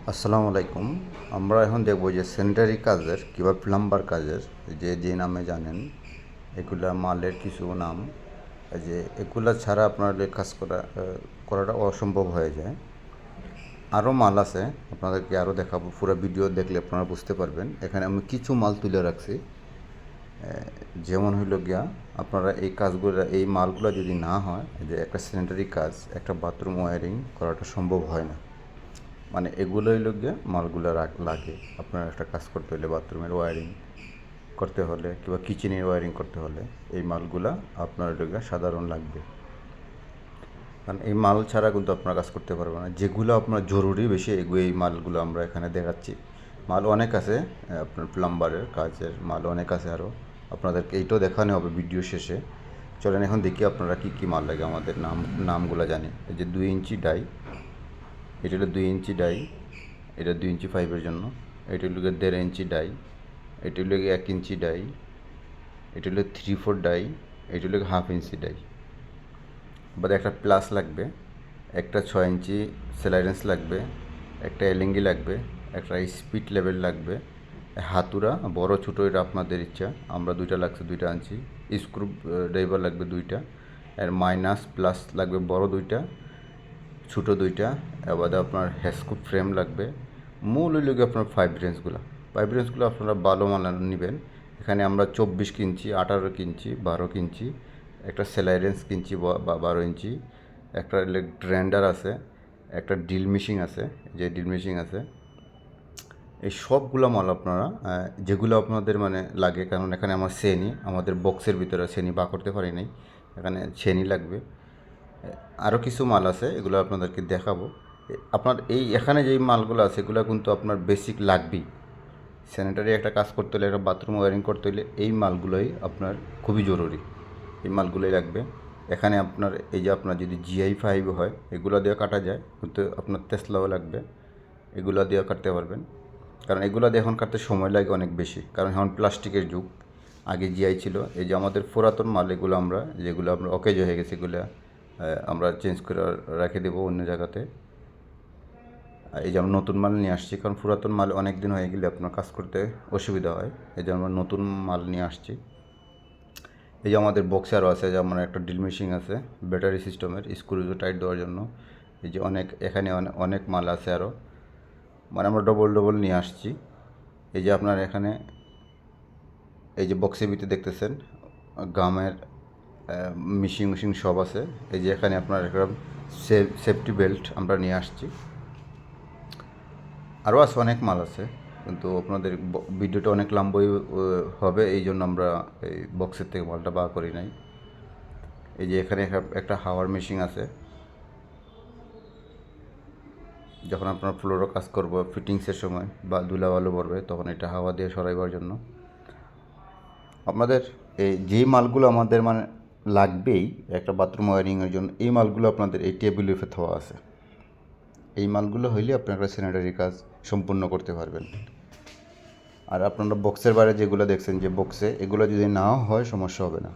আসসালামু আলাইকুম। আমরা এখন দেখব যে স্যানিটারি কাজের কিংবা প্লাম্বার কাজের যে নামে জানেন এগুলা মালের কিছু নাম, যে এগুলা ছাড়া আপনার কাজ করাটা অসম্ভব হয়ে যায়। আরও মাল আছে, আপনাদেরকে আরও দেখাবো। পুরো ভিডিও দেখলে আপনারা বুঝতে পারবেন। এখানে আমি কিছু মাল তুলে রাখছি, যেমন হইল গিয়া আপনারা এই মালগুলো যদি না হয়, যে একটা স্যানিটারি কাজ, একটা বাথরুম ওয়্যারিং করাটা সম্ভব হয় না। মানে এগুলোই গিয়ে মালগুলো লাগে আপনার একটা কাজ করতে হলে, বাথরুমের ওয়্যারিং করতে হলে কিংবা কিচেনের ওয়্যারিং করতে হলে এই মালগুলা আপনার সাধারণ লাগবে। কারণ এই মাল ছাড়া কিন্তু আপনার কাজ করতে পারবে না। যেগুলো আপনার জরুরি বেশি এই মালগুলো আমরা এখানে দেখাচ্ছি। মাল অনেক আছে, আপনার প্লাম্বারের কাজের মাল অনেক আছে। আরও আপনাদেরকে এইটাও দেখানো হবে ভিডিও শেষে। চলেন এখন দেখি আপনারা কী কী মাল লাগে। আমাদের নামগুলো জানি। এই যে 2 ইঞ্চি ডাই, এটা হলো 2 ইঞ্চি ডাই, এটা 2 ইঞ্চি পাইপের জন্য। এটা হলো 1.5 ইঞ্চি ডাই, এটা হলো 1 ইঞ্চি ডাই, এটা হলো 3/4 ডাই, এটা হলো 1/2 ইঞ্চি ডাই। বাদে একটা প্লাস লাগবে, একটা 6 ইঞ্চি স্যালাইডেন্স লাগবে, একটা এলএঙ্গি লাগবে, একটা স্পিড লেভেল লাগবে, হাতুড়া বড় ছোটো এটা আপনাদের ইচ্ছা। আমরা দুইটা লাগছে, দুইটা আনছি। স্ক্রু ড্রাইভার লাগবে দুইটা, আর মাইনাস প্লাস লাগবে বড় দুইটা, ছোটো দুইটা। এবার আপনার হ্যাস্কো ফ্রেম লাগবে। মূল হইল গিয়ে আপনার পাইপ রেঞ্জগুলো আপনারা ভালো মানের নেবেন। এখানে আমরা 24 কিনছি, 18 কিনছি, 12 কিনছি, একটা সেলাই রেঞ্জ কিনছি 12 ইঞ্চি, একটা গ্রাইন্ডার আছে, একটা ড্রিল মেশিন আছে, যে ড্রিল মেশিন আছে। এই সবগুলো মাল আপনারা যেগুলো আপনাদের মানে লাগে, কারণ এখানে আমার আমাদের বক্সের ভিতরে শ্রেণী বা করতে পারি নাই, এখানে শ্রেণী লাগবে। আরও কিছু মাল আছে, এগুলো আপনাদেরকে দেখাবো। আপনার এখানে যেই মালগুলো আছে এগুলো কিন্তু আপনার বেসিক লাগবেই। স্যানিটারি একটা কাজ করতে হলে, একটা বাথরুম ওয়্যারিং করতে হলে এই মালগুলোই আপনার খুবই জরুরি। এই মালগুলোই লাগবে। এখানে আপনার এই যে আপনার যদি GI5 হয় এগুলো দিয়ে কাটা যায়, কিন্তু আপনার তেসলাও লাগবে, এগুলো দিয়ে কাটতে পারবেন। কারণ এগুলো দিয়ে এখন কাটতে সময় লাগে অনেক বেশি, কারণ এখন প্লাস্টিকের যুগ। আগে GI ছিল। এই যে আমাদের পুরাতন মাল এগুলো যেগুলো আমরা অকেজ হয়ে গেছে, এগুলো আমরা চেঞ্জ করে রেখে দেবো অন্য জায়গাতে। এই যে আমরা নতুন মাল নিয়ে আসছি, কারণ পুরাতন মাল অনেক দিন হয়ে গেলে আপনার কাজ করতে অসুবিধা হয়। এই যে আমরা নতুন মাল নিয়ে আসছি। এই যে আমাদের বক্সে আরও আছে, যে আমার একটা ড্রিল মেশিন আছে ব্যাটারি সিস্টেমের, স্ক্রু টাইট দেওয়ার জন্য। এই যে এখানে অনেক মাল আছে আরও, মানে আমরা ডবল নিয়ে আসছি। এই যে আপনার এখানে এই যে বক্সের ভিতরে দেখতেছেন গামের মিশিং সব আছে। এই যে এখানে আপনার একটা সেফটি বেল্ট আমরা নিয়ে আসছি। আরও আছে, অনেক মাল আছে, কিন্তু আপনাদের ভিডিওটা অনেক লম্বই হবে, এই জন্য আমরা এই বক্সের থেকে মালটা বার করি নাই। এই যে এখানে একটা হাওয়ার মেশিন আছে। যখন আপনার ফ্লোরও কাজ করবো ফিটিংসের সময় বা ধুলাবালু পড়বে, তখন এটা হাওয়া দিয়ে সরাইবার জন্য আপনাদের যেই মালগুলো আমাদের মানে লাগবেই একটা বাথরুম ওয়্যারিংয়ের জন্য, এই মালগুলো আপনাদের এই টেবিলের উপরে থাওয়া আছে। এই মালগুলো হইলে আপনি একটা স্যানিটারি কাজ সম্পূর্ণ করতে পারবেন। আর আপনারা বক্সের বাইরে যেগুলো দেখছেন যে বক্সে, এগুলো যদি নাও হয় সমস্যা হবে না।